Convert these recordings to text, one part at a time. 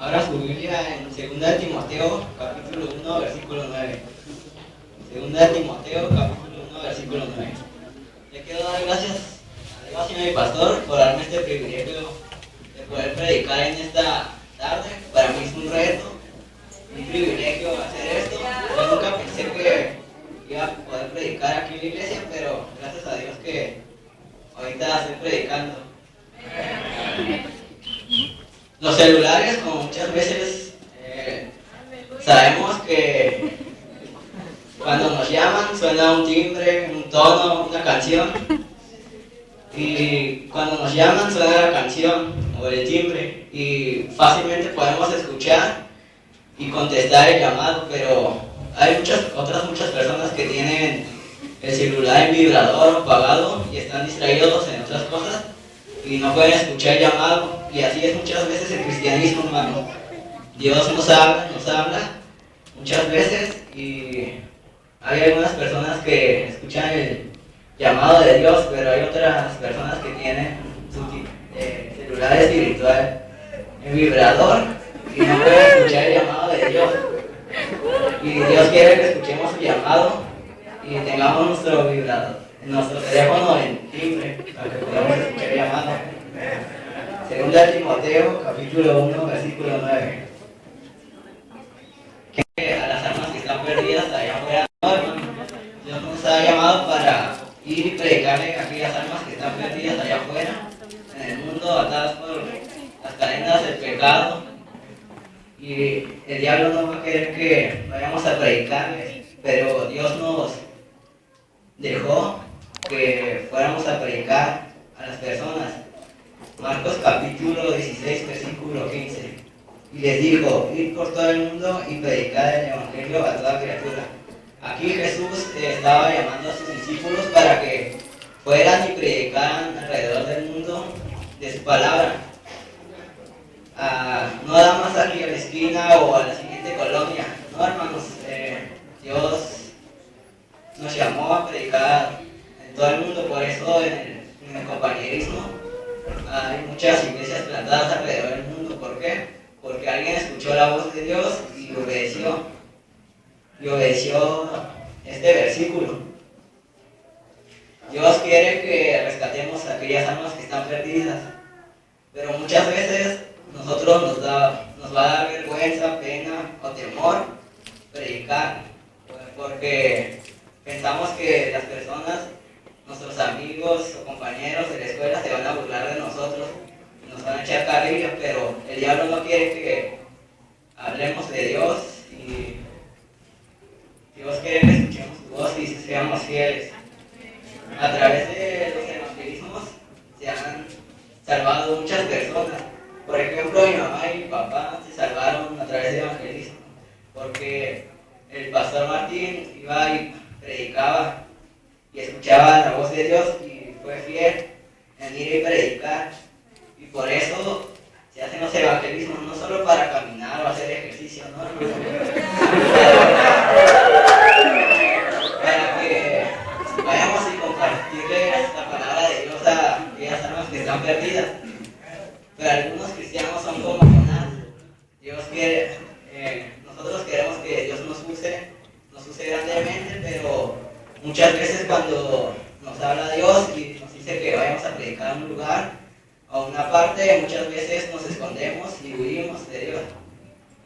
Abra su Biblia en 2 Timoteo, capítulo 1, versículo 9. 2 Timoteo, capítulo 1, versículo 9. Le quiero dar gracias a Dios y a mi pastor por darme este privilegio de poder predicar en esta tarde. Para mí es un reto, un privilegio hacer esto. Yo nunca pensé que iba a poder predicar aquí en la iglesia, pero gracias a Dios que ahorita estoy predicando. Los celulares, como muchas veces sabemos que cuando nos llaman suena un timbre, un tono, una canción, y cuando nos llaman suena la canción o el timbre y fácilmente podemos escuchar y contestar el llamado, pero hay muchas personas que tienen el celular en vibrador apagado y están distraídos en otras cosas y no pueden escuchar el llamado. Y así es muchas veces el cristianismo, hermano. Dios nos habla muchas veces y hay algunas personas que escuchan el llamado de Dios, pero hay otras personas que tienen su celular espiritual en vibrador y no pueden escuchar el llamado de Dios. Y Dios quiere que escuchemos su llamado y tengamos nuestro vibrador, nuestro teléfono en timbre para que podamos escuchar el llamado. 2 Timoteo, capítulo 1, versículo 9. Que a las almas que están perdidas allá afuera, no, hermano. Dios nos ha llamado para ir y predicarle a aquellas almas que están perdidas allá afuera, en el mundo, atadas por las cadenas del pecado. Y el diablo no va a querer que vayamos a predicarles, pero Dios nos dejó que fuéramos a predicar a las personas. Marcos capítulo 16, versículo 15. Y les dijo: id por todo el mundo y predicad el evangelio a toda criatura. Aquí Jesús estaba llamando a sus discípulos para que fueran y predicaran alrededor del mundo de su palabra. No nada más aquí a la esquina o a la siguiente colonia. No, hermanos, Dios nos llamó a predicar en todo el mundo. Por eso en el compañerismo hay muchas iglesias plantadas alrededor del mundo. ¿Por qué? Porque alguien escuchó la voz de Dios y obedeció. Y obedeció este versículo. Dios quiere que rescatemos a aquellas almas que están perdidas. Pero muchas veces nosotros nos va a dar vergüenza, pena o temor predicar. Porque pensamos que las personas, nuestros amigos o compañeros de la escuela, se van a burlar de nosotros y nos van a echar carrilla, pero el diablo no quiere que hablemos de Dios y Dios quiere que escuchemos su voz y seamos fieles. A través de los evangelismos se han salvado muchas personas. Por ejemplo, mi mamá y mi papá se salvaron a través del evangelismo, porque el pastor Martín iba y predicaba y escuchaba la voz de Dios y fue fiel en ir y predicar. Y por eso se hacen los evangelismos, no solo para caminar o hacer ejercicio, no, para que vayamos y compartirle la palabra de Dios a aquellas almas que están perdidas. Pero algunos cristianos son como Jonás. Dios quiere, nosotros queremos que Dios nos use grandemente, pero muchas veces cuando nos habla Dios y nos dice que vayamos a predicar a un lugar o a una parte, muchas veces nos escondemos y huimos de Dios.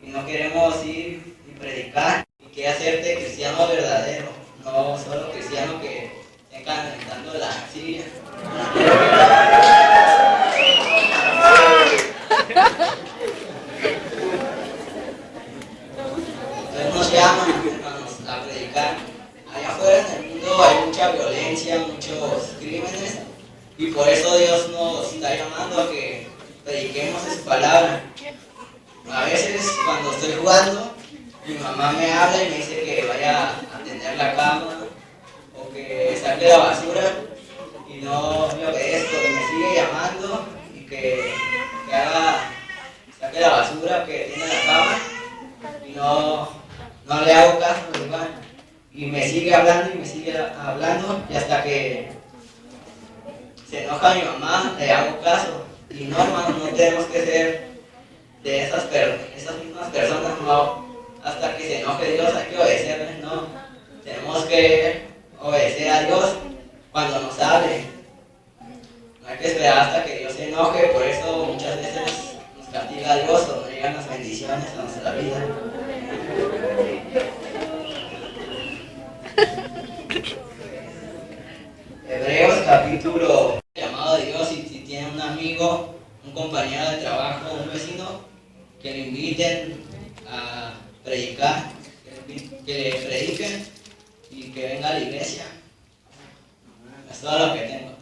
Y no queremos ir y predicar y que hacerte cristiano verdadero, no solo cristiano que esté calentando la silla. Entonces nos llaman, hermanos, a predicar. Allá afuera en el mundo hay mucha violencia, muchos crímenes, y por eso Dios nos está llamando a que prediquemos su palabra. A veces cuando estoy jugando, mi mamá me habla y me dice que vaya a tender la cama o que saque la basura y no me obedezco, y me sigue llamando y que saque la basura que tiene en la cama y no le hago caso, igual. Y me sigue hablando y hasta que se enoja mi mamá, le hago caso. Y no, hermano, no tenemos que ser esas mismas personas, no, hasta que se enoje Dios hay que obedecerles, no. Tenemos que obedecer a Dios cuando nos hable. No hay que esperar hasta que Dios se enoje, por eso muchas veces nos castiga Dios o no llegan las bendiciones a nuestra vida. Hebreos capítulo llamado de Dios, si tienen un amigo, un compañero de trabajo, un vecino, que le inviten a predicar, que le prediquen y que venga a la iglesia. Es todo lo que tengo.